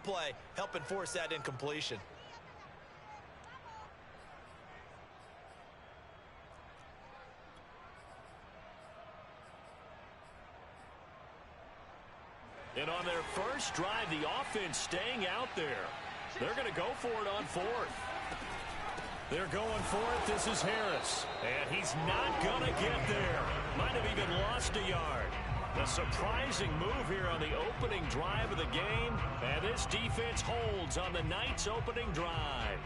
play, helping force that incompletion. And on their first drive, the offense staying out there. They're going to go for it on fourth. They're going for it. This is Harris. And he's not going to get there. Might have even lost a yard. A surprising move here on the opening drive of the game. And this defense holds on the night's opening drive.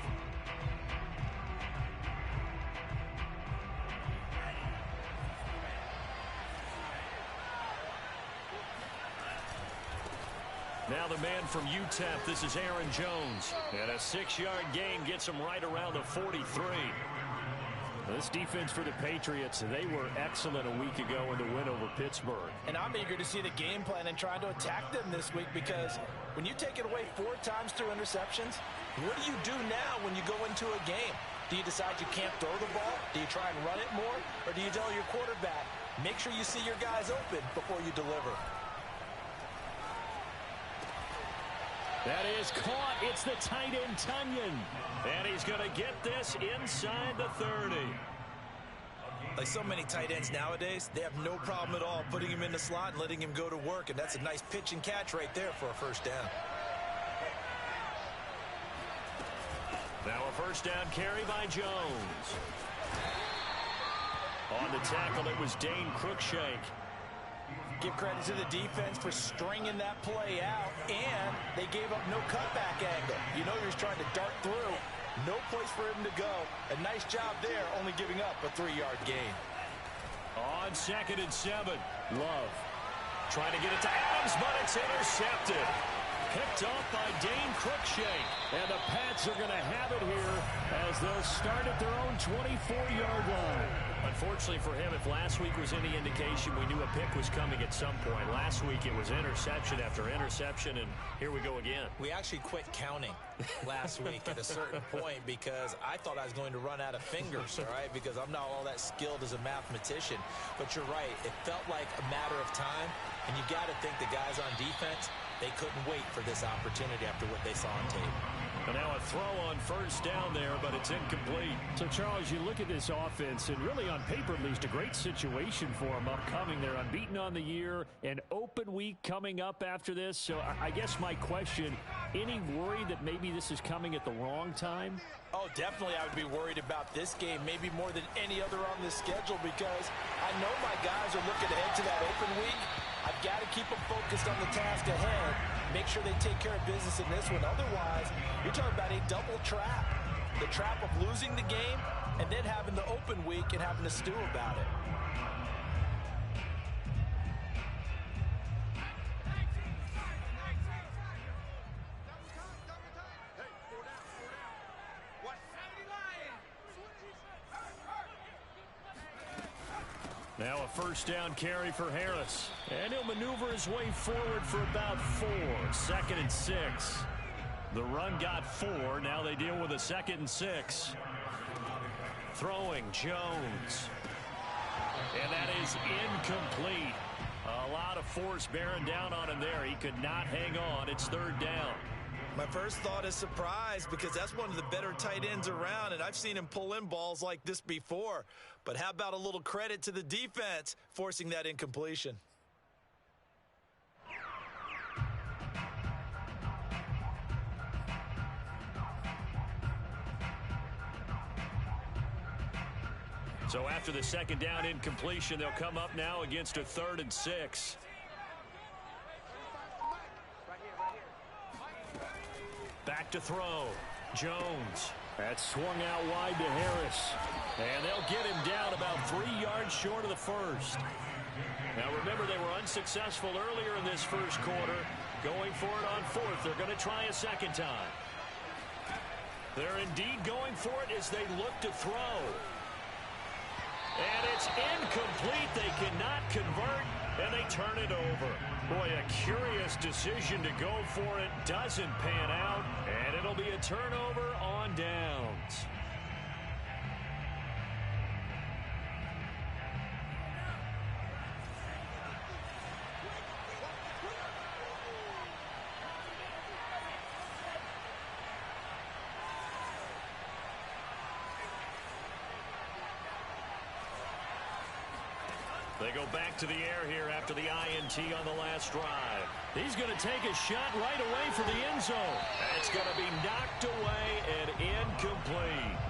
Now the man from UTEP, this is Aaron Jones. And a 6-yard gain gets him right around the 43. This defense for the Patriots, they were excellent a week ago in the win over Pittsburgh. And I'm eager to see the game plan and try to attack them this week, because when you take it away 4 times through interceptions, what do you do now when you go into a game? Do you decide you can't throw the ball? Do you try and run it more? Or do you tell your quarterback, make sure you see your guys open before you deliver? That is caught. It's the tight end, Tunyon. And he's going to get this inside the 30. Like so many tight ends nowadays, they have no problem at all putting him in the slot and letting him go to work. And that's a nice pitch and catch right there for a first down. Now a first down carry by Jones. On the tackle, it was Dane Cruikshank. Give credit to the defense for stringing that play out, and they gave up no cutback angle. You know he was trying to dart through. No place for him to go. A nice job there, only giving up a 3-yard gain. On 2nd and 7, Love trying to get it to Adams, but it's intercepted. Picked off by Dane Cruikshank. And the Pats are going to have it here as they'll start at their own 24-yard line. Unfortunately for him, if last week was any indication, we knew a pick was coming at some point. Last week it was interception after interception, and here we go again. We actually quit counting last week at a certain point because I thought I was going to run out of fingers, all right, because I'm not all that skilled as a mathematician. But you're right. It felt like a matter of time, and you got to think the guys on defense, they couldn't wait for this opportunity after what they saw on tape. And now a throw on first down there, but it's incomplete. So, Charles, you look at this offense, and really on paper, at least, a great situation for them upcoming. They're unbeaten on the year, an open week coming up after this. So I guess my question, any worry that maybe this is coming at the wrong time? Oh, definitely I would be worried about this game, maybe more than any other on this schedule, because I know my guys are looking ahead to that open week. I've got to keep them focused on the task ahead, make sure they take care of business in this one. Otherwise, you're talking about a double trap. The trap of losing the game and then having the open week and having to stew about it. Now a first down carry for Harris. And he'll maneuver his way forward for about 4. 2nd and 6. The run got 4. Now they deal with a 2nd and 6. Throwing Jones. And that is incomplete. A lot of force bearing down on him there. He could not hang on. It's 3rd down. My first thought is surprise, because that's one of the better tight ends around, and I've seen him pull in balls like this before. But how about a little credit to the defense forcing that incompletion? So after the 2nd down incompletion, they'll come up now against a 3rd and 6. Back to throw. Jones. That swung out wide to Harris. And they'll get him down about 3 yards short of the first. Now remember, they were unsuccessful earlier in this first quarter. Going for it on 4th. They're going to try a 2nd time. They're indeed going for it as they look to throw. And it's incomplete. They cannot convert, and they turn it over. Boy, a curious decision to go for it. Doesn't pan out, and it'll be a turnover on downs. They go back to the air here after the INT on the last drive. He's going to take a shot right away for the end zone. That's going to be knocked away and incomplete.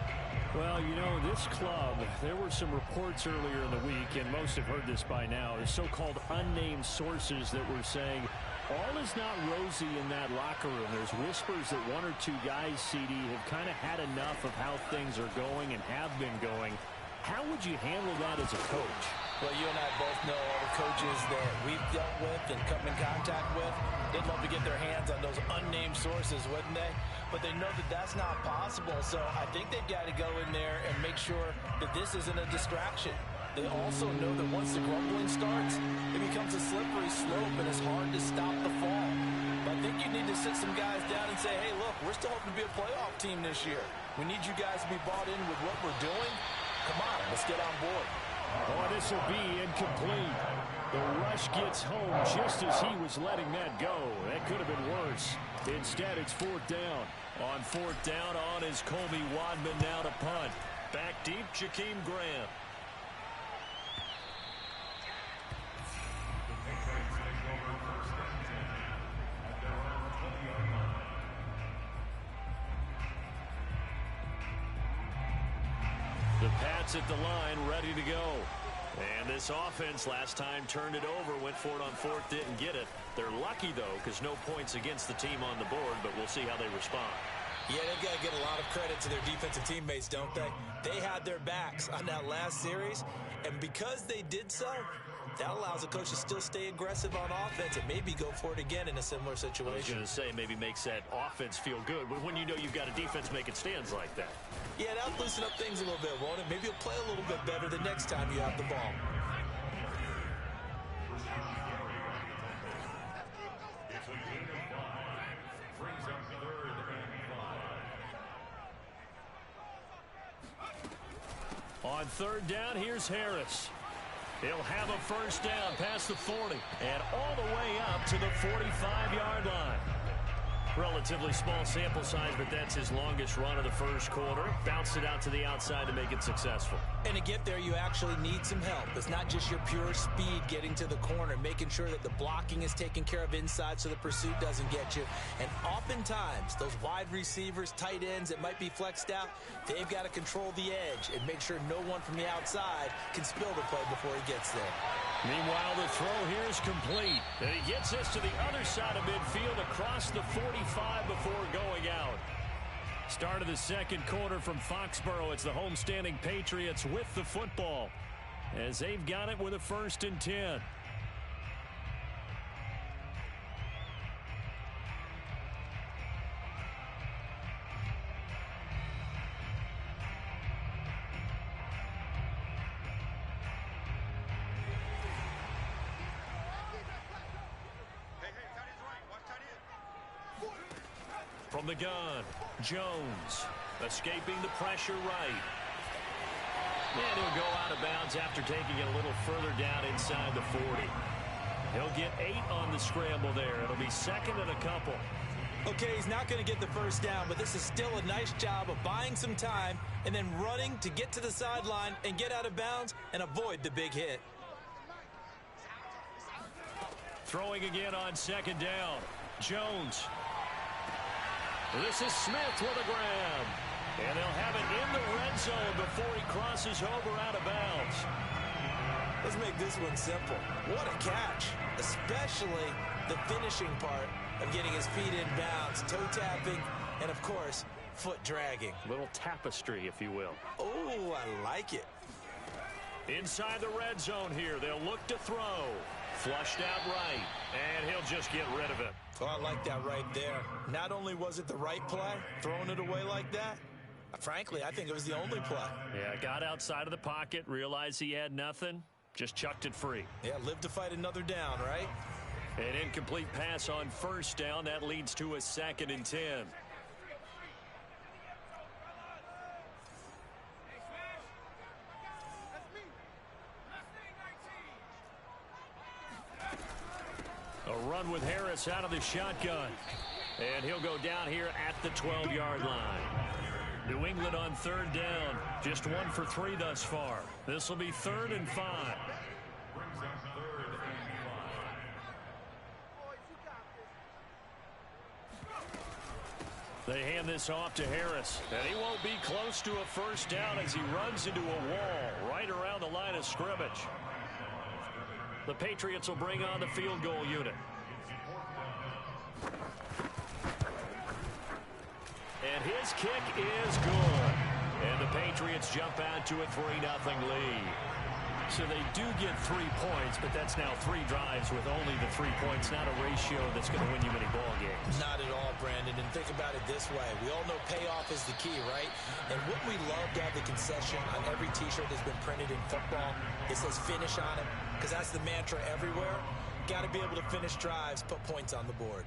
Well, you know, this club, there were some reports earlier in the week, and most have heard this by now, the so-called unnamed sources that were saying all is not rosy in that locker room. There's whispers that one or two guys, CD, have kind of had enough of how things are going and have been going. How would you handle that as a coach? Well, you and I both know all the coaches that we've dealt with and come in contact with. They'd love to get their hands on those unnamed sources, wouldn't they? But they know that that's not possible. So I think they've got to go in there and make sure that this isn't a distraction. They also know that once the grumbling starts, it becomes a slippery slope and it's hard to stop the fall. But I think you need to sit some guys down and say, hey, look, we're still hoping to be a playoff team this year. We need you guys to be bought in with what we're doing. Come on, let's get on board. Oh, this will be incomplete. The rush gets home just as he was letting that go. That could have been worse. Instead, it's fourth down. On fourth down, on is Colby Wadman now to punt. Back deep, Jakeem Graham. The Pats at the line, ready to go. And this offense last time turned it over, went for it on fourth, didn't get it. They're lucky, though, because no points against the team on the board, but we'll see how they respond. Yeah, they've got to get a lot of credit to their defensive teammates, don't they? They had their backs on that last series, and because they did so, that allows the coach to still stay aggressive on offense and maybe go for it again in a similar situation. I was going to say, maybe makes that offense feel good when you know you've got a defense making stands like that. Yeah, that'll loosen up things a little bit, won't it? Maybe you'll play a little bit better the next time you have the ball. On third down, here's Harris. He'll have a first down past the 40 and all the way up to the 45-yard line. Relatively small sample size, but that's his longest run of the first quarter. Bounced it out to the outside to make it successful. And to get there, you actually need some help. It's not just your pure speed getting to the corner, making sure that the blocking is taken care of inside so the pursuit doesn't get you. And oftentimes, those wide receivers, tight ends that might be flexed out, they've got to control the edge and make sure no one from the outside can spill the play before he gets there. Meanwhile, the throw here is complete. And he gets us to the other side of midfield across the 45 before going out. Start of the second quarter from Foxborough. It's the homestanding Patriots with the football as they've got it with a 1st and 10. From the gun, Jones escaping the pressure right. And he'll go out of bounds after taking it a little further down inside the 40. He'll get 8 on the scramble there. It'll be second and a couple. Okay, he's not going to get the first down, but this is still a nice job of buying some time and then running to get to the sideline and get out of bounds and avoid the big hit. Throwing again on second down. Jones. This is Smith with a grab. And they'll have it in the red zone before he crosses over out of bounds. Let's make this one simple. What a catch, especially the finishing part of getting his feet in bounds, toe tapping, and of course, foot dragging. Little tapestry, if you will. Oh, I like it. Inside the red zone here, they'll look to throw. Flushed out right, and he'll just get rid of it. Oh, I like that right there. Not only was it the right play, throwing it away like that, frankly, I think it was the only play. Yeah, got outside of the pocket, realized he had nothing, just chucked it free. Yeah, live to fight another down, right? An incomplete pass on first down. That leads to a 2nd and 10. A run with Harris out of the shotgun. And he'll go down here at the 12-yard line. New England on third down. Just 1 for 3 thus far. This will be 3rd and 5. They hand this off to Harris. And he won't be close to a first down as he runs into a wall right around the line of scrimmage. The Patriots will bring on the field goal unit. And his kick is good. And the Patriots jump out to a 3-0 lead. So they do get 3 points, but that's now 3 drives with only the 3 points, not a ratio that's going to win you many ball games. Not at all, Brandon. And think about it this way. We all know payoff is the key, right? And wouldn't we love to have the concession on every T-shirt that's been printed in football? It says finish on it, because that's the mantra everywhere. Got to be able to finish drives, put points on the board.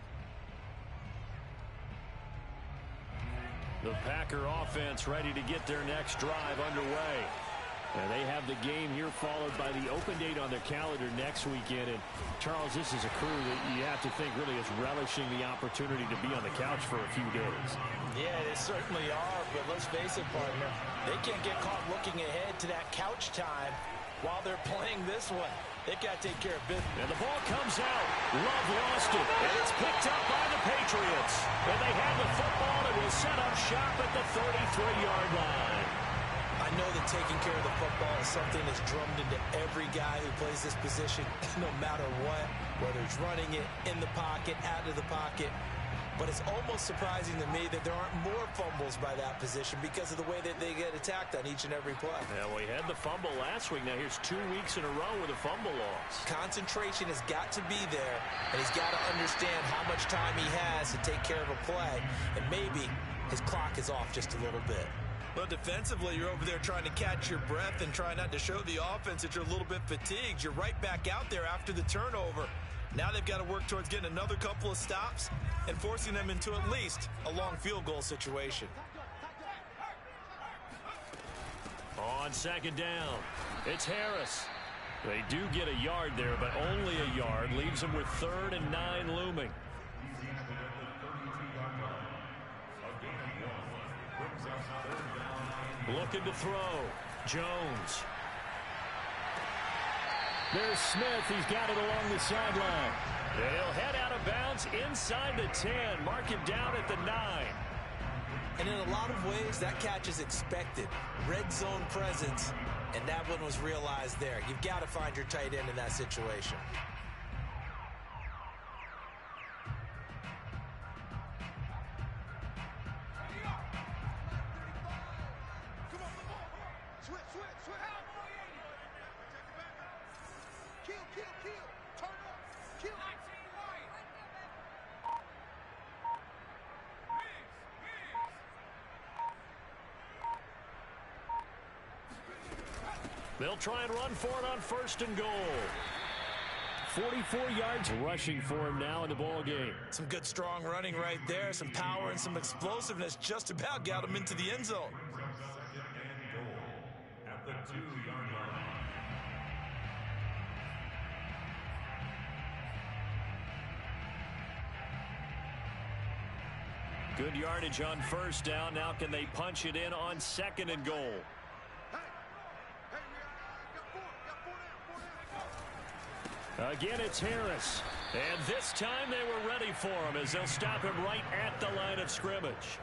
The Packer offense ready to get their next drive underway. And they have the game here followed by the open date on their calendar next weekend. And, Charles, this is a crew that you have to think really is relishing the opportunity to be on the couch for a few days. Yeah, they certainly are. But let's face it, partner, they can't get caught looking ahead to that couch time while they're playing this one. They've got to take care of business. And the ball comes out. Love lost it. And it's picked up by the Patriots. And they have the football and will set up shop at the 33-yard line. I know that taking care of the football is something that's drummed into every guy who plays this position, no matter what, whether it's running it, in the pocket, out of the pocket. But it's almost surprising to me that there aren't more fumbles by that position because of the way that they get attacked on each and every play. Yeah, we had the fumble last week. Now here's 2 weeks in a row with a fumble loss. Concentration has got to be there, and he's got to understand how much time he has to take care of a play, and maybe his clock is off just a little bit. Well, defensively, you're over there trying to catch your breath and try not to show the offense that you're a little bit fatigued. You're right back out there after the turnover. Now they've got to work towards getting another couple of stops and forcing them into at least a long field goal situation. On second down, it's Harris. They do get a yard there, but only a yard. Leaves them with 3rd and 9 looming. Looking to throw. Jones. There's Smith. He's got it along the sideline. And he'll head out of bounds inside the 10. Mark him down at the 9. And in a lot of ways, that catch is expected. Red zone presence, and that one was realized there. You've got to find your tight end in that situation. They'll try and run for it on 1st and goal. 44 yards rushing for him now in the ball game. Some good strong running right there. Some power and some explosiveness just about got him into the end zone. At the 2-yard line. Good yardage on 1st down. Now can they punch it in on 2nd and goal? Again, it's Harris. And this time they were ready for him as they'll stop him right at the line of scrimmage.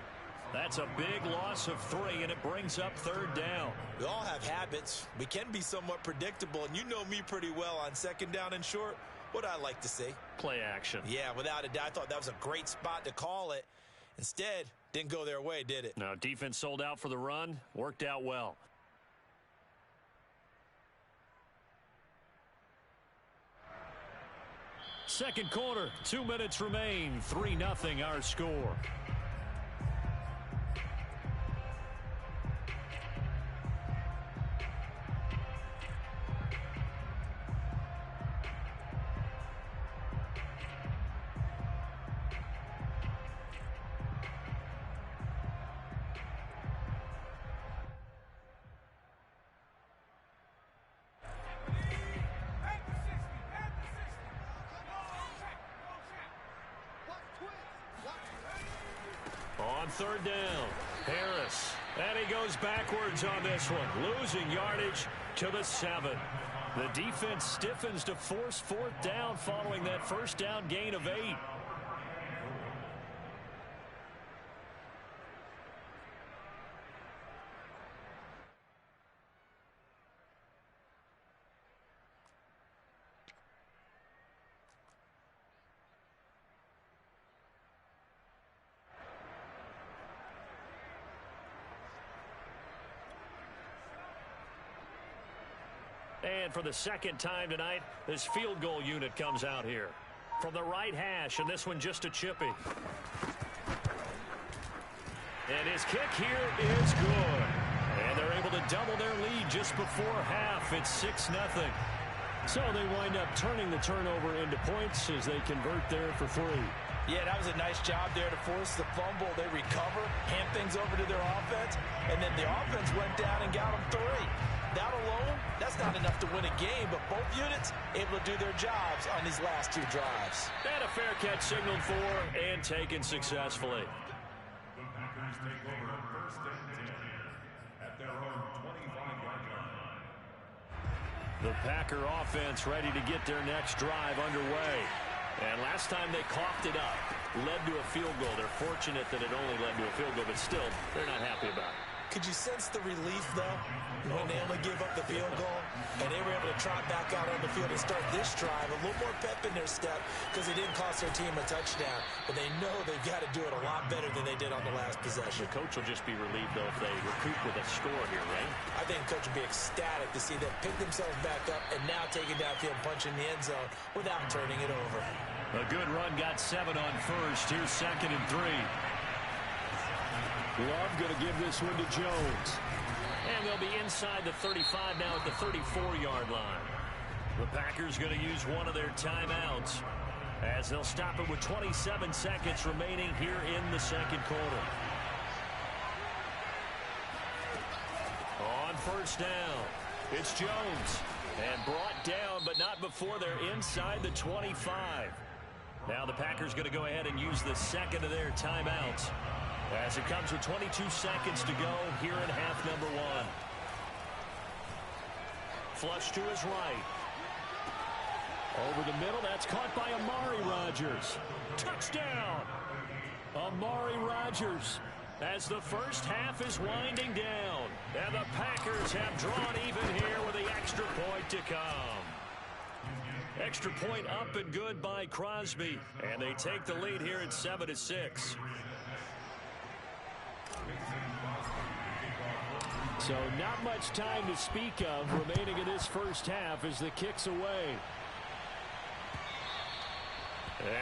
That's a big loss of 3, and it brings up 3rd down. We all have habits. We can be somewhat predictable, and you know me pretty well on 2nd down and short. What I like to see. Play action. Yeah, without a doubt. I thought that was a great spot to call it. Instead, didn't go their way, did it? Now, defense sold out for the run. Worked out well. Second quarter, 2 minutes remain. 3-0 our score. On 3rd down, Harris. And he goes backwards on this one, losing yardage to the 7. The defense stiffens to force 4th down following that 1st down gain of 8. And for the second time tonight, this field goal unit comes out here. From the right hash, and this one just a chippy. And his kick here is good. And they're able to double their lead just before half. It's 6-0. So they wind up turning the turnover into points as they convert there for 3. Yeah, that was a nice job there to force the fumble. They recover, hand things over to their offense, and then the offense went down and got them 3. That alone, that's not enough to win a game, but both units able to do their jobs on these last 2 drives. And a fair catch signaled for and taken successfully. The Packers take over on 1st and 10 at their own 25-yard line. The Packer offense ready to get their next drive underway. And last time they coughed it up, led to a field goal. They're fortunate that it only led to a field goal, but still, they're not happy about it. Could you sense the relief, though, when they only give up the field goal and they were able to trot back out on the field and start this drive? A little more pep in their step because they didn't cost their team a touchdown, but they know they've got to do it a lot better than they did on the last possession. The coach will just be relieved, though, if they recoup with a score here, right? I think the coach will be ecstatic to see them pick themselves back up and now take it downfield, punching the end zone without turning it over. A good run, got 7 on first. Here's 2nd and 3. Love going to give this one to Jones. And they'll be inside the 35 now at the 34-yard line. The Packers going to use one of their timeouts as they'll stop it with 27 seconds remaining here in the second quarter. On first down, it's Jones. And brought down, but not before they're inside the 25. Now the Packers going to go ahead and use the second of their timeouts as it comes with 22 seconds to go here in half number 1. Flush to his right. Over the middle, that's caught by Amari Rodgers. Touchdown! Amari Rodgers. As the first half is winding down. And the Packers have drawn even here with the extra point to come. Extra point up and good by Crosby. And they take the lead here at 7-6. So not much time to speak of remaining in this first half as the kick's away.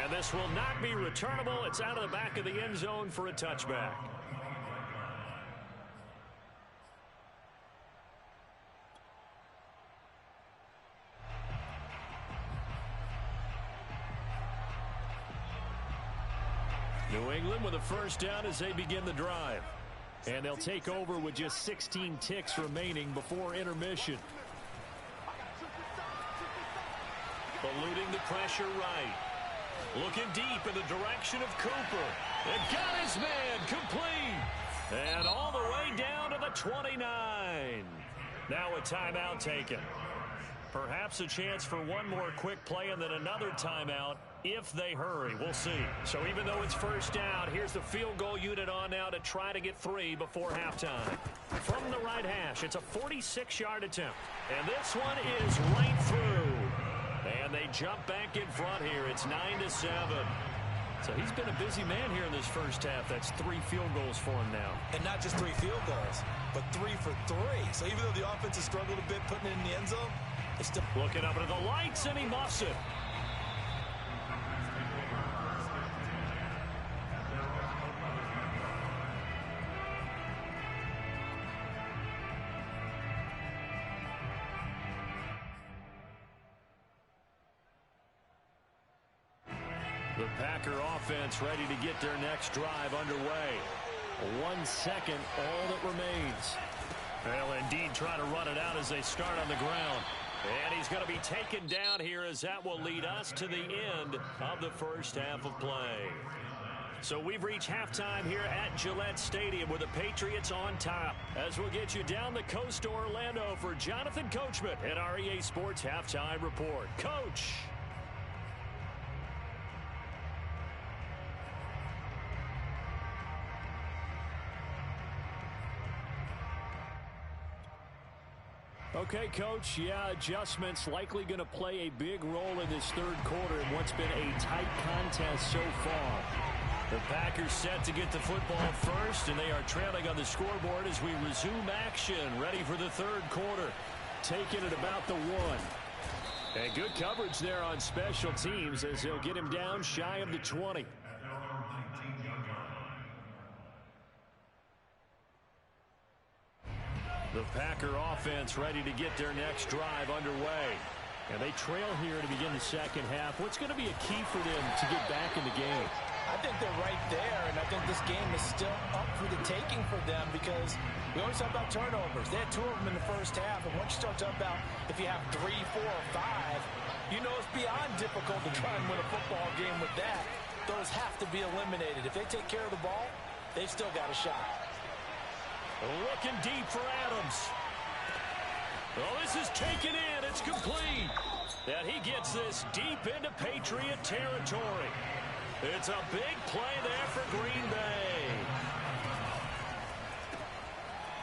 And this will not be returnable. It's out of the back of the end zone for a touchback. New England with a first down as they begin the drive. And they'll take over with just 16 ticks remaining before intermission. Eluding the pressure right. Looking deep in the direction of Cooper. And got his man complete. And all the way down to the 29. Now a timeout taken. Perhaps a chance for one more quick play and then another timeout if they hurry. We'll see. So even though it's first down, here's the field goal unit on now to try to get 3 before halftime. From the right hash, it's a 46-yard attempt. And this one is right through. And they jump back in front here. It's 9-7. So he's been a busy man here in this first half. That's 3 field goals for him now. And not just 3 field goals, but 3 for 3. So even though the offense has struggled a bit putting it in the end zone, it's still looking up into the lights, and he muffs it. The Packer offense ready to get their next drive underway. 1 second, all that remains. Well, indeed, trying to run it out as they start on the ground. And he's going to be taken down here as that will lead us to the end of the first half of play. So we've reached halftime here at Gillette Stadium with the Patriots on top. As we'll get you down the coast to Orlando for Jonathan Coachman at our EA Sports Halftime Report. Coach. Okay, Coach, yeah, adjustments likely going to play a big role in this third quarter in what's been a tight contest so far. The Packers set to get the football first, and they are trailing on the scoreboard as we resume action, ready for the third quarter. taken at about the 1. And good coverage there on special teams as they'll get him down shy of the 20. The Packer offense ready to get their next drive underway. And they trail here to begin the second half. What's going to be a key for them to get back in the game? I think they're right there, and I think this game is still up for the taking for them because we always talk about turnovers. They had 2 of them in the first half, and once you start talking about if you have 3, 4, or 5, you know it's beyond difficult to try and win a football game with that. Those have to be eliminated. If they take care of the ball, they've still got a shot. Looking deep for Adams. Oh, this is taken in. It's complete. And he gets this deep into Patriot territory. It's a big play there for Green Bay.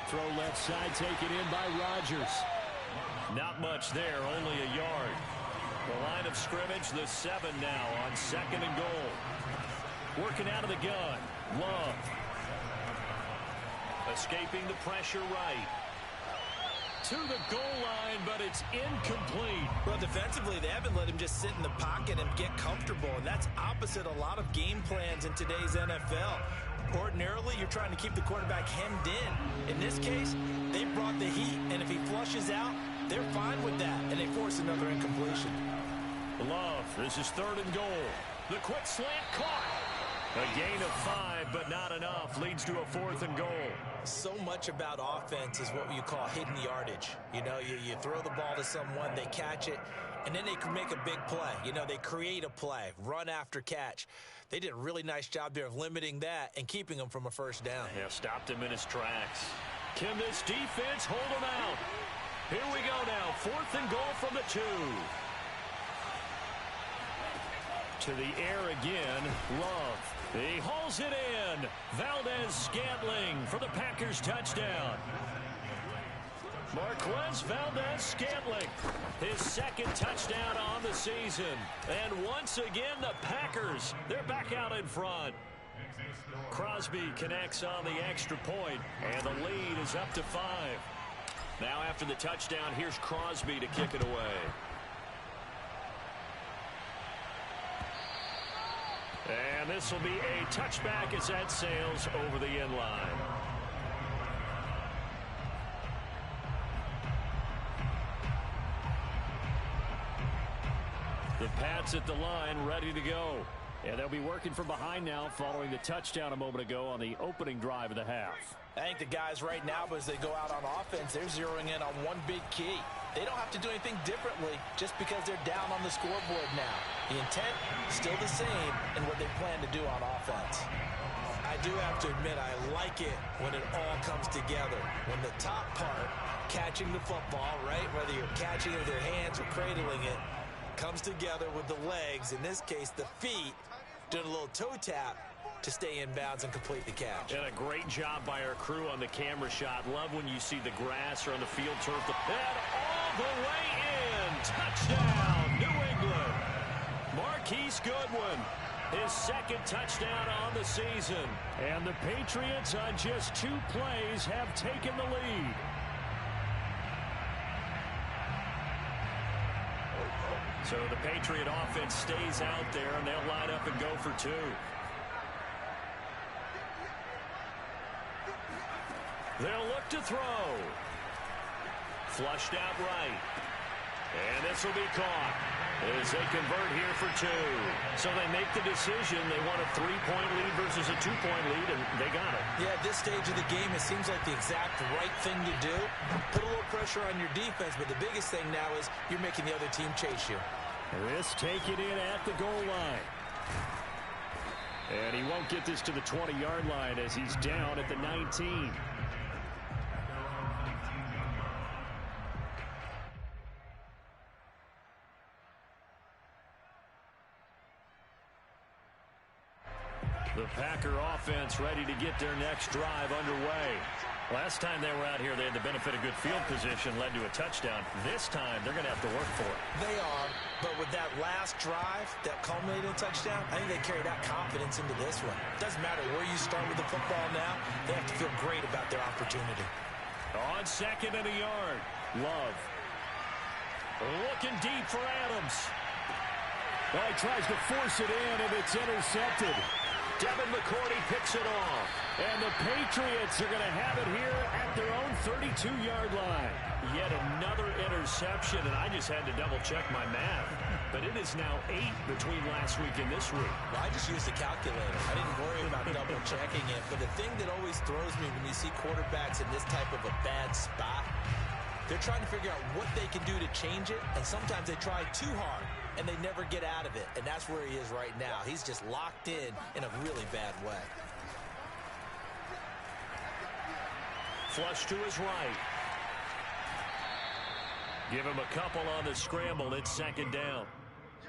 Throw left side taken in by Rodgers. Not much there, only a yard. The line of scrimmage, the 7 now on 2nd and goal. Working out of the gun. Love. Escaping the pressure right. To the goal line, but it's incomplete. Well, defensively, they haven't let him just sit in the pocket and get comfortable, and that's opposite a lot of game plans in today's NFL. Ordinarily, you're trying to keep the quarterback hemmed in. In this case, they brought the heat, and if he flushes out, they're fine with that, and they force another incompletion. Love, this is 3rd and goal. The quick slant caught. A gain of 5, but not enough. Leads to a 4th and goal. So much about offense is what you call hidden yardage. You know, you throw the ball to someone, they catch it, and then they can make a big play. You know, they create a play, run after catch. They did a really nice job there of limiting that and keeping him from a first down. Yeah, stopped him in his tracks. Can this defense hold him out? Here we go now. 4th and goal from the 2. To the air again. Love. He hauls it in. Valdez-Scantling for the Packers touchdown. Marquez Valdez-Scantling, his 2nd touchdown on the season. And once again, the Packers, they're back out in front. Crosby connects on the extra point, and the lead is up to 5. Now after the touchdown, here's Crosby to kick it away. And this will be a touchback as that sails over the end line. The Pats at the line, ready to go. And they'll be working from behind now following the touchdown a moment ago on the opening drive of the half. I think the guys right now, as they go out on offense, they're zeroing in on one big key. They don't have to do anything differently just because they're down on the scoreboard now. The intent still the same in what they plan to do on offense. I do have to admit, I like it when it all comes together. When the top part, catching the football, right, whether you're catching it with your hands or cradling it, comes together with the legs, in this case the feet, doing a little toe tap to stay in bounds and complete the catch. And a great job by our crew on the camera shot. Love when you see the grass or on the field turf. And all the way in. Touchdown, New England. Marquise Goodwin, his 2nd touchdown on the season. And the Patriots on just 2 plays have taken the lead. So the Patriot offense stays out there, and they'll line up and go for 2. They'll look to throw. Flushed out right. And this will be caught as they convert here for 2. So they make the decision. They want a 3-point lead versus a 2-point lead, and they got it. Yeah, at this stage of the game, it seems like the exact right thing to do. Put a little pressure on your defense, but the biggest thing now is you're making the other team chase you. This taken in at the goal line. And he won't get this to the 20-yard line as he's down at the 19. The Packer offense ready to get their next drive underway. Last time they were out here, they had the benefit of good field position, led to a touchdown. This time, they're going to have to work for it. They are, but with that last drive that culminated in a touchdown, I think they carry that confidence into this one. It doesn't matter where you start with the football now. They have to feel great about their opportunity. On 2nd and a yard, Love. Looking deep for Adams. Well, he tries to force it in, and it's intercepted. Devin McCourty picks it off. And the Patriots are going to have it here at their own 32-yard line. Yet another interception, and I just had to double-check my math. But it is now 8 between last week and this week. Well, I just used a calculator. I didn't worry about double-checking it. But the thing that always throws me when you see quarterbacks in this type of a bad spot, they're trying to figure out what they can do to change it, and sometimes they try too hard, and they never get out of it. And that's where he is right now. He's just locked in a really bad way. Flush to his right. Give him a couple on the scramble. It's second down.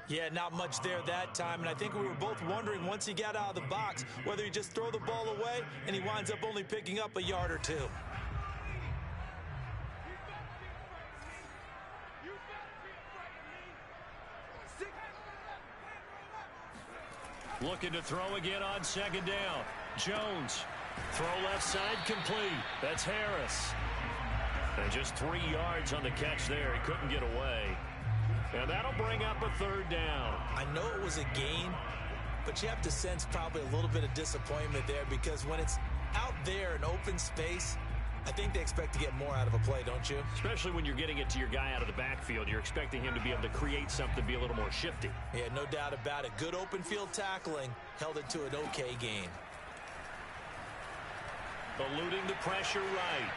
Yeah, not much there that time, and I think we were both wondering once he got out of the box whether he just throw the ball away and he winds up only picking up a yard or two. Looking to throw again on second down. Jones. Throw left side complete. That's Harris. And just 3 yards on the catch there. He couldn't get away. And that'll bring up a third down. I know it was a gain, but you have to sense probably a little bit of disappointment there because when it's out there in open space, I think they expect to get more out of a play, don't you? Especially when you're getting it to your guy out of the backfield. You're expecting him to be able to create something, be a little more shifty. Yeah, no doubt about it. Good open field tackling held it to an okay gain. Eluding the pressure right.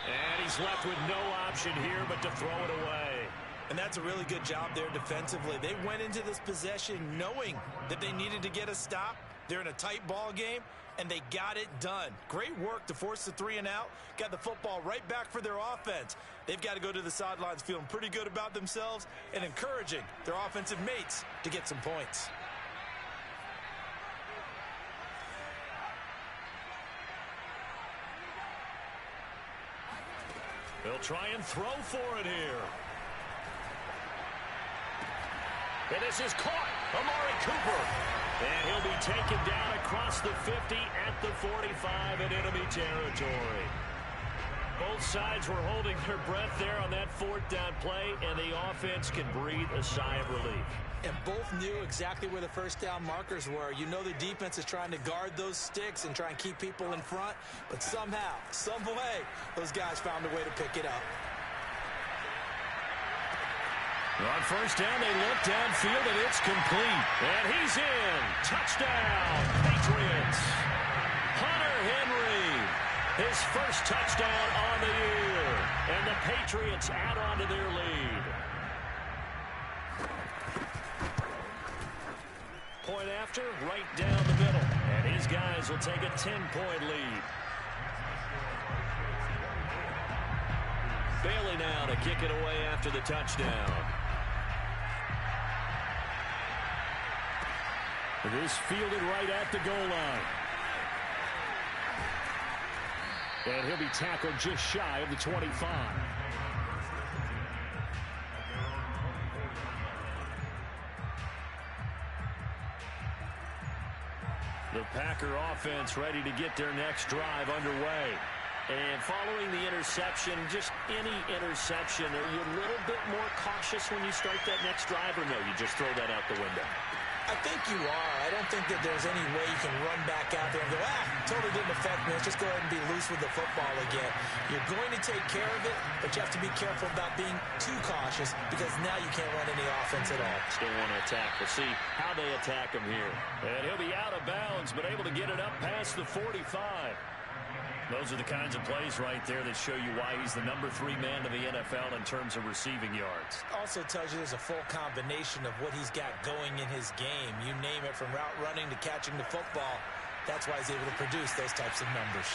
And he's left with no option here but to throw it away. And that's a really good job there defensively. They went into this possession knowing that they needed to get a stop. They're in a tight ball game, and they got it done. Great work to force the 3 and out. Got the football right back for their offense. They've got to go to the sidelines feeling pretty good about themselves and encouraging their offensive mates to get some points. They'll try and throw for it here. And this is caught. Amari Cooper. And he'll be taken down across the 50 at the 45 in enemy territory. Both sides were holding their breath there on that 4th down play, and the offense can breathe a sigh of relief. And both knew exactly where the first down markers were. You know the defense is trying to guard those sticks and try and keep people in front, but somehow, some way, those guys found a way to pick it up. On first down, they look downfield, and it's complete. And he's in. Touchdown, Patriots. Hunter Henry, his first touchdown on the year. And the Patriots add on to their lead. Point after, right down the middle. And his guys will take a 10-point lead. Bailey now to kick it away after the touchdown. It is fielded right at the goal line. And he'll be tackled just shy of the 25. The Packer offense ready to get their next drive underway. And following the interception, just any interception, are you a little bit more cautious when you start that next drive, or no, you just throw that out the window? I think you are. I don't think that there's any way you can run back out there and go, totally didn't affect me. Let's just go ahead and be loose with the football again. You're going to take care of it, but you have to be careful about being too cautious because now you can't run any offense at all. Still want to attack. We'll see how they attack him here. And he'll be out of bounds, but able to get it up past the 45. Those are the kinds of plays right there that show you why he's the number 3 man in the NFL in terms of receiving yards. Also tells you there's a full combination of what he's got going in his game. You name it, from route running to catching the football. That's why he's able to produce those types of numbers.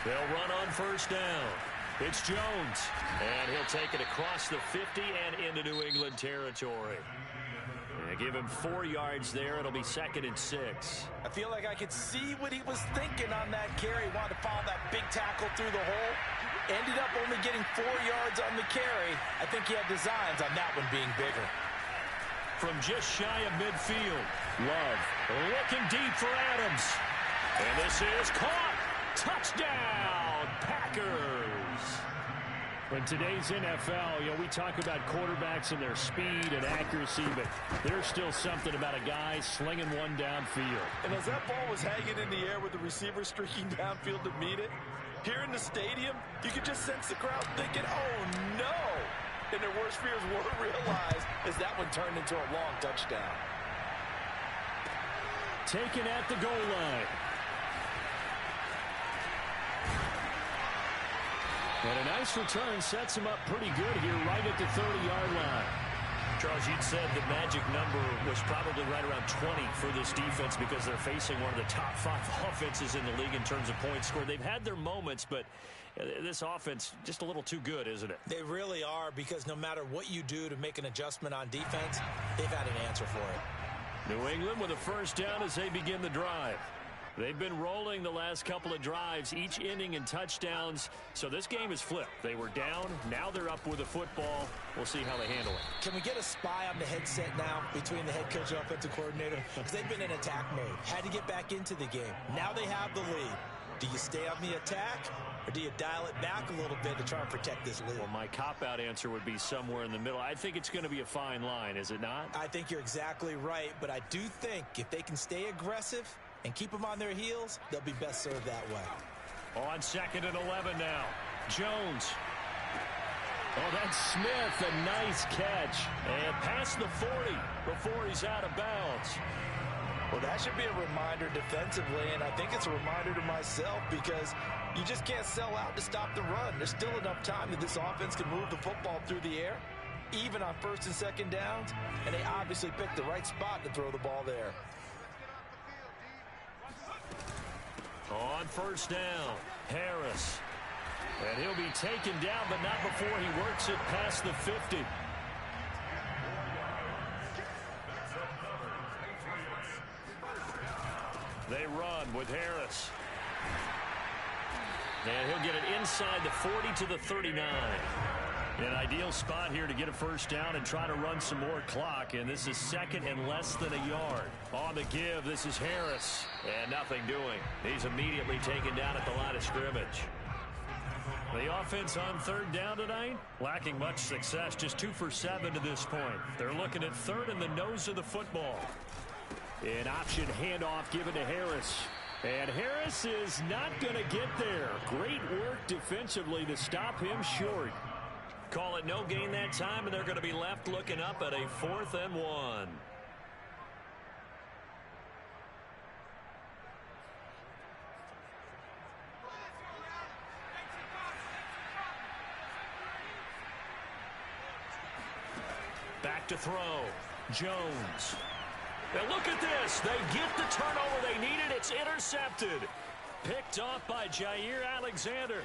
They'll run on first down. It's Jones. And he'll take it across the 50 and into New England territory. Give him 4 yards there. It'll be 2nd and 6. I feel like I could see what he was thinking on that carry. Wanted to follow that big tackle through the hole. Ended up only getting 4 yards on the carry. I think he had designs on that one being bigger. From just shy of midfield, Love looking deep for Adams. And this is caught. Touchdown, Packers. In today's NFL, we talk about quarterbacks and their speed and accuracy, but there's still something about a guy slinging one downfield. And as that ball was hanging in the air with the receiver streaking downfield to meet it, here in the stadium, you could just sense the crowd thinking, oh, no. And their worst fears were realized as that one turned into a long touchdown. Taken at the goal line. And a nice return sets him up pretty good here right at the 30-yard line. Charles, you'd said the magic number was probably right around 20 for this defense because they're facing one of the top 5 offenses in the league in terms of points scored. They've had their moments, but this offense just a little too good, isn't it? They really are, because no matter what you do to make an adjustment on defense, they've had an answer for it. New England with a first down as they begin the drive. They've been rolling the last couple of drives, each inning in touchdowns. So this game is flipped. They were down. Now they're up with the football. We'll see how they handle it. Can we get a spy on the headset now between the head coach and offensive coordinator? Because they've been in attack mode. Had to get back into the game. Now they have the lead. Do you stay on the attack, or do you dial it back a little bit to try and protect this lead? Well, my cop-out answer would be somewhere in the middle. I think it's going to be a fine line, is it not? I think you're exactly right, but I do think if they can stay aggressive and keep them on their heels, they'll be best served that way. On 2nd and 11 now. Jones. Oh, that's Smith. A nice catch. And past the 40 before he's out of bounds. Well, that should be a reminder defensively, and I think it's a reminder to myself, because you just can't sell out to stop the run. There's still enough time that this offense can move the football through the air, even on 1st and 2nd downs, and they obviously picked the right spot to throw the ball there. On 1st down, Harris. And he'll be taken down, but not before he works it past the 50. They run with Harris. And he'll get it inside the 40 to the 39. An ideal spot here to get a first down and try to run some more clock. And this is 2nd and less than a yard. On the give, this is Harris. And nothing doing. He's immediately taken down at the line of scrimmage. The offense on 3rd down tonight, lacking much success, just 2 for 7 to this point. They're looking at 3rd and the nose of the football. An option handoff given to Harris. And Harris is not going to get there. Great work defensively to stop him short. Call it no gain that time, and they're going to be left looking up at a 4th and 1. Back to throw. Jones. Now look at this. They get the turnover they needed. It's intercepted. Picked off by Jair Alexander.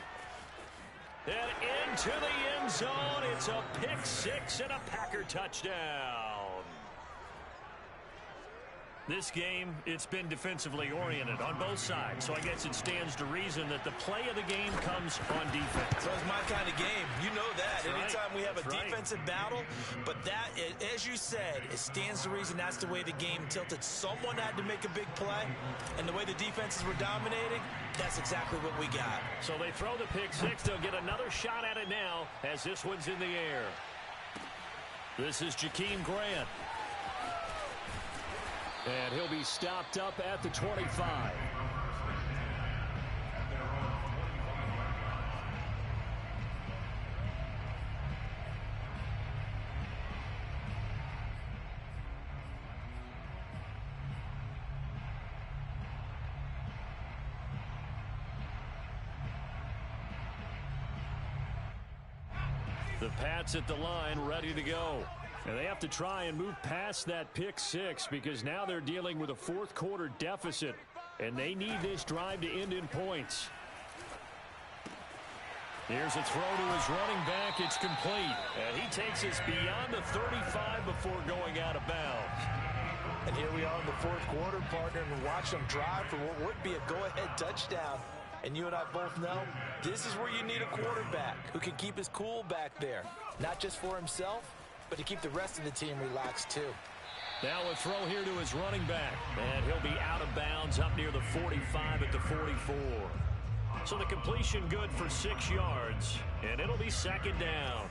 And into the end zone. It's a pick 6 and a Packer touchdown. This game, it's been defensively oriented on both sides. So I guess it stands to reason that the play of the game comes on defense. So it's my kind of game. You know that. That's Anytime right. we have That's a right. defensive battle, but that, as you said, it stands to reason that's the way the game tilted. Someone had to make a big play, and the way the defenses were dominating, that's exactly what we got. So they throw the pick 6. They'll get another shot at it now as this one's in the air. This is Jakeem Grant. And he'll be stopped up at the 25. The Pats at the line, ready to go. And they have to try and move past that pick 6 because now they're dealing with a 4th quarter deficit. And they need this drive to end in points. Here's a throw to his running back. It's complete. And he takes us beyond the 35 before going out of bounds. And here we are in the 4th quarter, partner, and watch them drive for what would be a go-ahead touchdown. And you and I both know this is where you need a quarterback who can keep his cool back there. Not just for himself, but to keep the rest of the team relaxed too. Now a throw here to his running back. And he'll be out of bounds up near the 45 at the 44. So the completion good for 6 yards, and it'll be second down.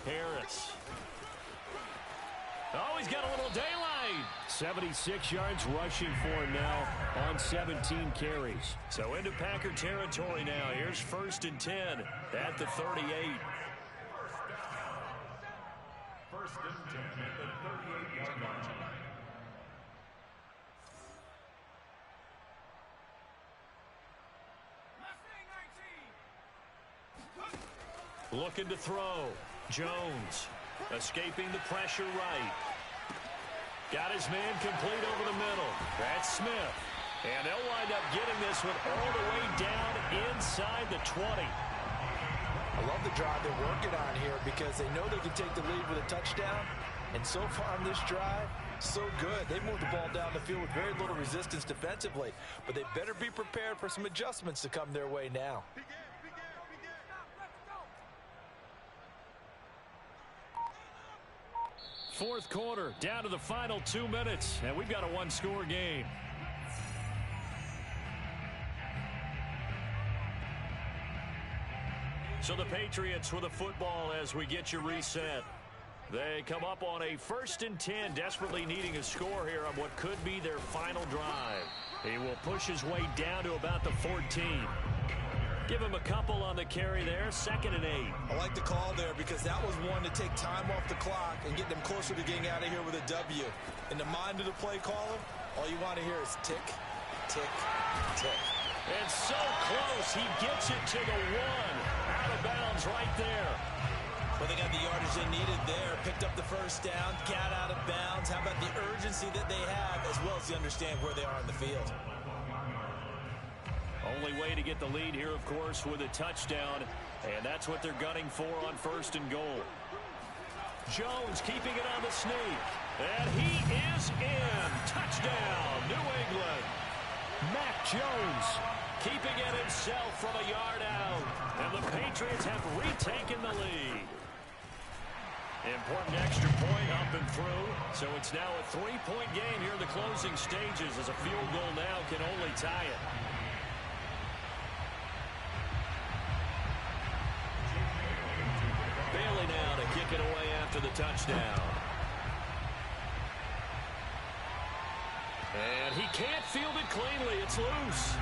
Harris. Oh, he's got a little daylight. 76 yards rushing for him now on 17 carries. So into Packer territory now. Here's 1st and 10 at the 38. 1st and 10 at the 38-yard line. Looking to throw. Jones escaping the pressure right. Got his man complete over the middle. That's Smith. And they'll wind up getting this one all the way down inside the 20. I love the drive they're working on here because they know they can take the lead with a touchdown. And so far on this drive, so good. They moved the ball down the field with very little resistance defensively. But they better be prepared for some adjustments to come their way now. Fourth quarter, down to the final 2 minutes, and we've got a one-score game. So the Patriots with the football as we get you reset. They come up on a 1st and 10, desperately needing a score here on what could be their final drive. He will push his way down to about the 14. Give him a couple on the carry there. 2nd and 8. I like the call there because that was one to take time off the clock and get them closer to getting out of here with a W. In the mind of the play caller, all you want to hear is tick, tick, tick. And so close, he gets it to the 1. Out of bounds right there. Well, they got the yardage they needed there. Picked up the 1st down, got out of bounds. How about the urgency that they have as well as they understand where they are in the field? Only way to get the lead here, of course, with a touchdown. And that's what they're gunning for on 1st and goal. Jones keeping it on the sneak. And he is in. Touchdown, New England. Mac Jones Keeping it himself from a yard out. And the Patriots have retaken the lead. Important extra point up and through. So it's now a 3-point game here in the closing stages as a field goal now can only tie it. Bailey now to kick it away after the touchdown. And he can't field it cleanly. It's loose.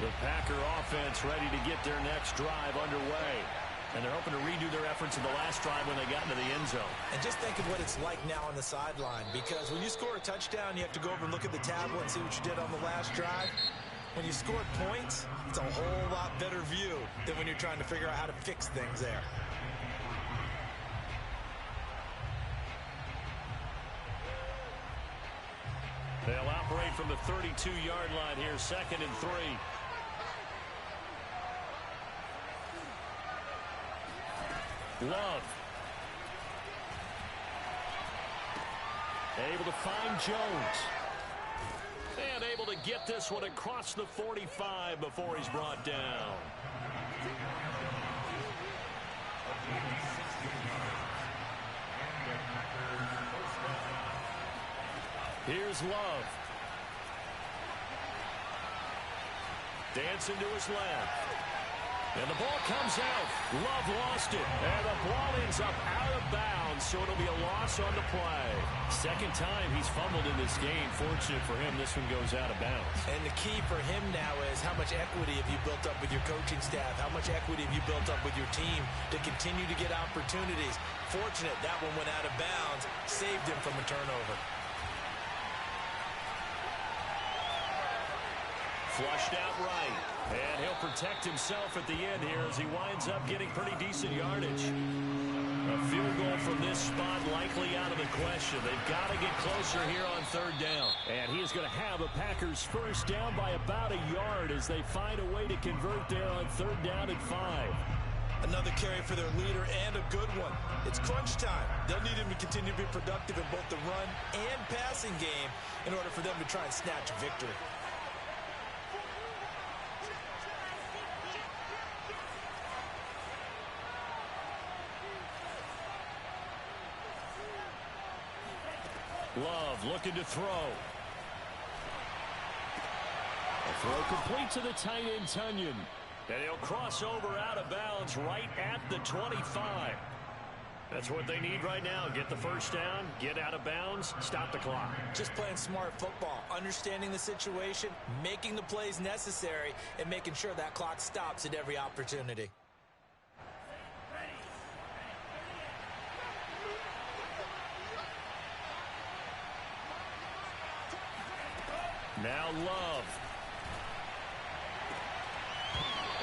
The Packer offense ready to get their next drive underway. And they're hoping to redo their efforts in the last drive when they got into the end zone. And just think of what it's like now on the sideline, because when you score a touchdown, you have to go over and look at the tablet and see what you did on the last drive. When you scored points, it's a whole lot better view than when you're trying to figure out how to fix things there. They'll operate from the 32-yard line here, 2nd and 3. Love. Able to find Jones. And able to get this one across the 45 before he's brought down. Here's Love. Dancing to his left. And the ball comes out. Love lost it. And the ball ends up out of bounds, so it'll be a loss on the play. Second time he's fumbled in this game. Fortunate for him, this one goes out of bounds. And the key for him now is how much equity have you built up with your coaching staff? How much equity have you built up with your team to continue to get opportunities? Fortunate that one went out of bounds, saved him from a turnover. Flushed out right. And he'll protect himself at the end here as he winds up getting pretty decent yardage. A field goal from this spot likely out of the question. They've got to get closer here on 3rd down. And he is going to have the Packers first down by about a yard as they find a way to convert there on 3rd down and 5. Another carry for their leader and a good one. It's crunch time. They'll need him to continue to be productive in both the run and passing game in order for them to try and snatch a victory. Love looking to throw. The throw complete to the tight end, Tunyon. And he'll cross over out of bounds right at the 25. That's what they need right now. Get the first down, get out of bounds, stop the clock. Just playing smart football, understanding the situation, making the plays necessary, and making sure that clock stops at every opportunity. Now Love.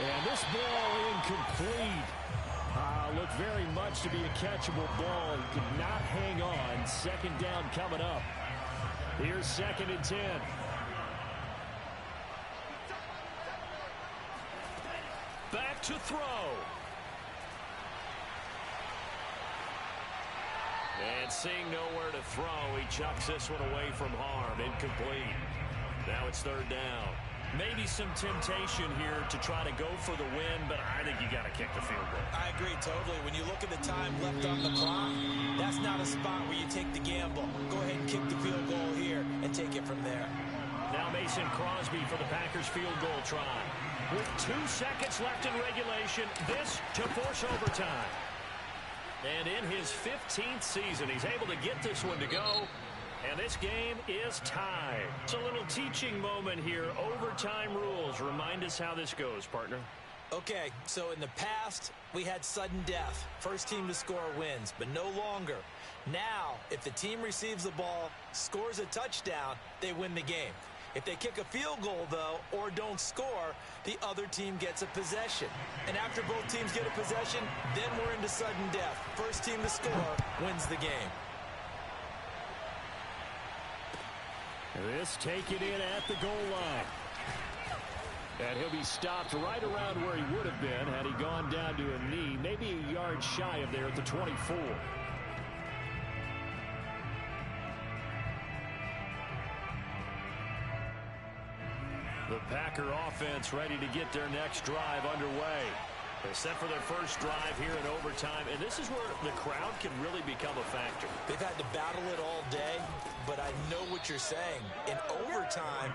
And this ball incomplete. Looked very much to be a catchable ball. Could not hang on. Second down coming up. Here's 2nd and 10. Back to throw. And seeing nowhere to throw, he chucks this one away from harm. Incomplete. Now it's 3rd down. Maybe some temptation here to try to go for the win, but I think you got to kick the field goal. I agree totally. When you look at the time left on the clock, that's not a spot where you take the gamble. Go ahead and kick the field goal here and take it from there. Now Mason Crosby for the Packers field goal try. With 2 seconds left in regulation, this to force overtime. And in his 15th season, he's able to get this one to go. And this game is tied. It's a little teaching moment here. Overtime rules. Remind us how this goes, partner. Okay, so in the past, we had sudden death. First team to score wins, but no longer. Now, if the team receives the ball, scores a touchdown, they win the game. If they kick a field goal, though, or don't score, the other team gets a possession. And after both teams get a possession, then we're into sudden death. First team to score wins the game. This taken in at the goal line. And he'll be stopped right around where he would have been had he gone down to a knee, maybe a yard shy of there at the 24. The Packer offense ready to get their next drive underway. They're set for their first drive here in overtime, and this is where the crowd can really become a factor. They've had to battle it all day, but I know what you're saying. In overtime,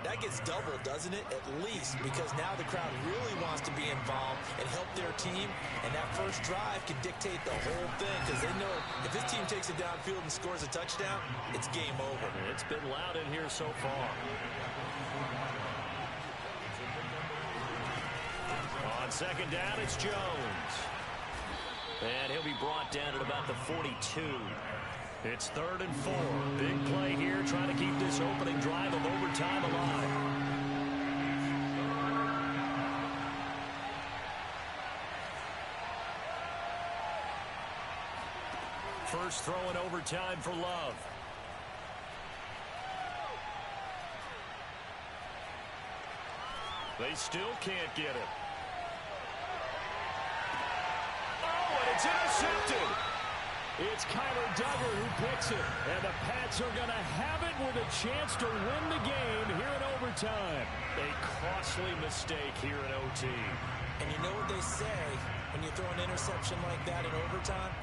that gets doubled, doesn't it? At least, because now the crowd really wants to be involved and help their team, and that first drive can dictate the whole thing, because they know if this team takes it downfield and scores a touchdown, it's game over. It's been loud in here so far. On second down, it's Jones. And he'll be brought down at about the 42. It's 3rd and 4. Big play here, trying to keep this opening drive of overtime alive. First throw in overtime for Love. They still can't get him. It's intercepted. It's Kyler Duggar who picks it. And the Pats are going to have it with a chance to win the game here in overtime. A costly mistake here in OT. And you know what they say when you throw an interception like that in overtime?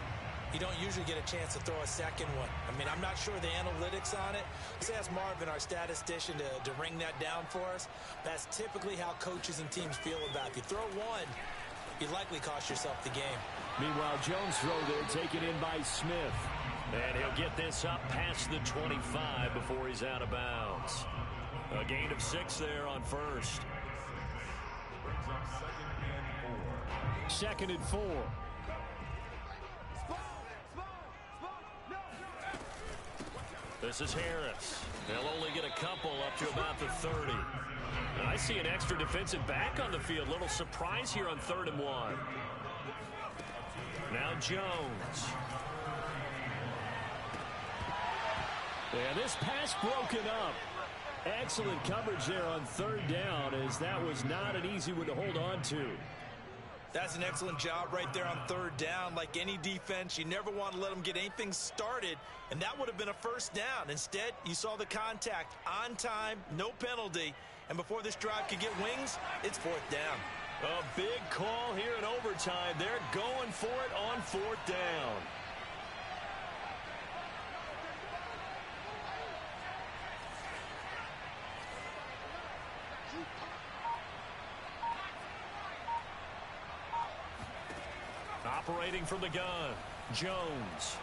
You don't usually get a chance to throw a second one. I mean, I'm not sure the analytics on it. Let's ask Marvin, our statistician, to ring that down for us. That's typically how coaches and teams feel about it. If you throw one, you likely cost yourself the game. Meanwhile, Jones' throw there taken in by Smith. And he'll get this up past the 25 before he's out of bounds. A gain of 6 there on first. 2nd and 4. This is Harris. They'll only get a couple up to about the 30. And I see an extra defensive back on the field. Little surprise here on 3rd and 1. Now Jones. And this pass broken up. Excellent coverage there on 3rd down, as that was not an easy one to hold on to. That's an excellent job right there on third down. Like any defense, you never want to let them get anything started, and that would have been a first down. Instead, you saw the contact on time, no penalty, and before this drive could get wings, it's fourth down. A big call here in overtime. They're going for it on fourth down. Operating from the gun, Jones.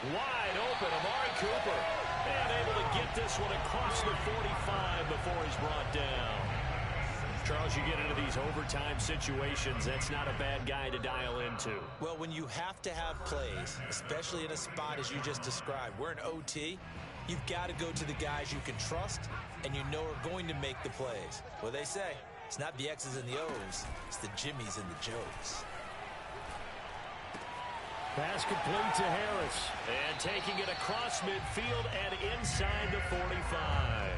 Wide open, Amari Cooper. And able to get this one across the 45 before he's brought down. Charles, you get into these overtime situations, that's not a bad guy to dial into. Well, when you have to have plays, especially in a spot as you just described, we're in OT, you've got to go to the guys you can trust and you know are going to make the plays. Well, they say, it's not the X's and the O's, it's the Jimmies and the Joes. Pass complete to Harris. And taking it across midfield and inside the 45.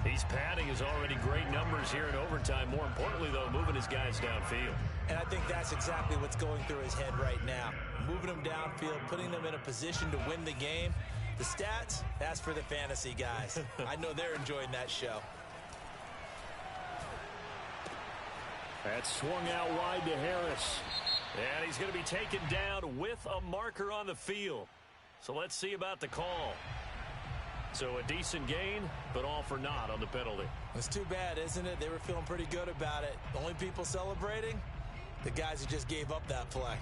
He's padding his already great numbers here in overtime. More importantly, though, moving his guys downfield. And I think that's exactly what's going through his head right now. Moving them downfield, putting them in a position to win the game. The stats, that's for the fantasy guys. I know they're enjoying that show. That's swung out wide to Harris. And he's going to be taken down with a marker on the field. So let's see about the call. So a decent gain, but all for naught on the penalty. It's too bad, isn't it? They were feeling pretty good about it. The only people celebrating, the guys who just gave up that play.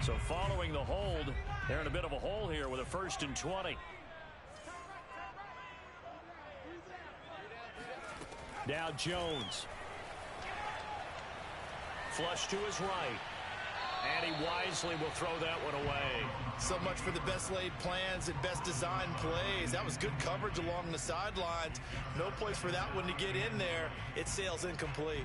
So following the hold, they're in a bit of a hole here with a 1st and 20. Now Jones. Flush to his right. And he wisely will throw that one away. So much for the best laid plans and best designed plays. That was good coverage along the sidelines. No place for that one to get in there. It sails incomplete.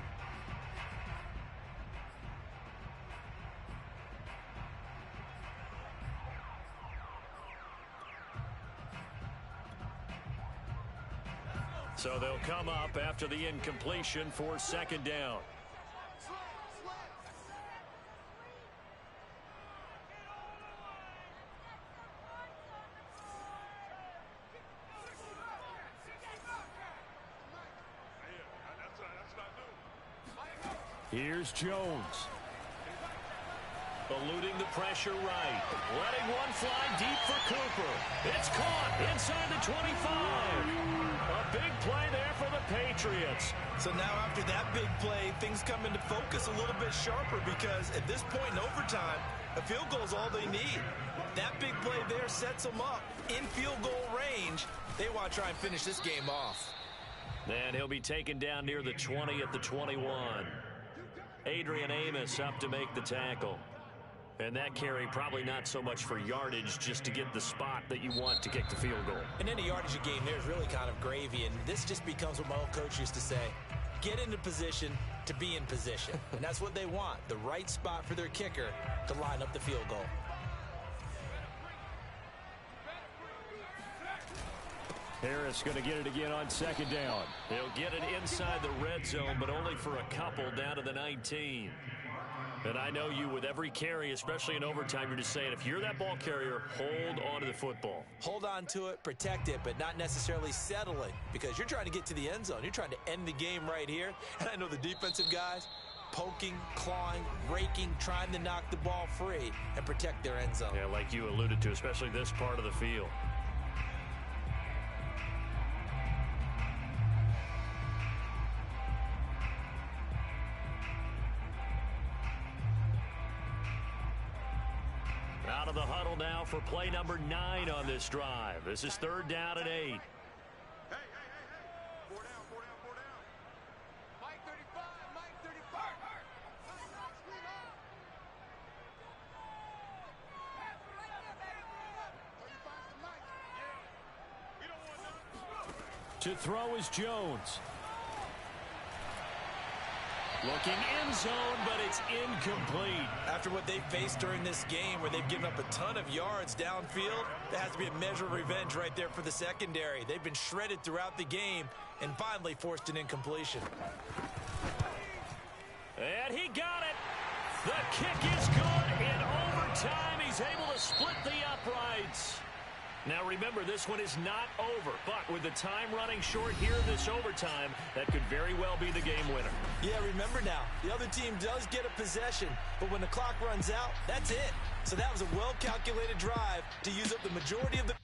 So they'll come up after the incompletion for 2nd down. Here's Jones. Eluding the pressure right. Letting one fly deep for Cooper. It's caught inside the 25. A big play there for the Patriots. So now after that big play, things come into focus a little bit sharper because at this point in overtime, a field goal is all they need. That big play there sets them up in field goal range. They want to try and finish this game off. And he'll be taken down near the 20 at the 21. Adrian Amos up to make the tackle. And that carry probably not so much for yardage, just to get the spot that you want to kick the field goal. And any yardage a game there is really kind of gravy, and this just becomes what my old coach used to say, get into position to be in position. And that's what they want, the right spot for their kicker to line up the field goal. Harris going to get it again on 2nd down. He'll get it inside the red zone, but only for a couple down to the 19. And I know you, with every carry, especially in overtime, you're just saying, if you're that ball carrier, hold on to the football. Hold on to it, protect it, but not necessarily settling, because you're trying to get to the end zone. You're trying to end the game right here. And I know the defensive guys, poking, clawing, raking, trying to knock the ball free and protect their end zone. Yeah, like you alluded to, especially this part of the field. Out of the huddle now for play number 9 on this drive. This is 3rd down and 8. Hey. 4 down. Mike 35, Mike 35. To throw is Jones. Looking in zone, but it's incomplete. After what they faced during this game where they've given up a ton of yards downfield, there has to be a measure of revenge right there for the secondary. They've been shredded throughout the game and finally forced an incompletion. And he got it. The kick is good. In overtime, he's able to split the uprights. Now remember, this one is not over, but with the time running short here in this overtime, that could very well be the game winner. Yeah, remember now, the other team does get a possession, but when the clock runs out, that's it. So that was a well-calculated drive to use up the majority of the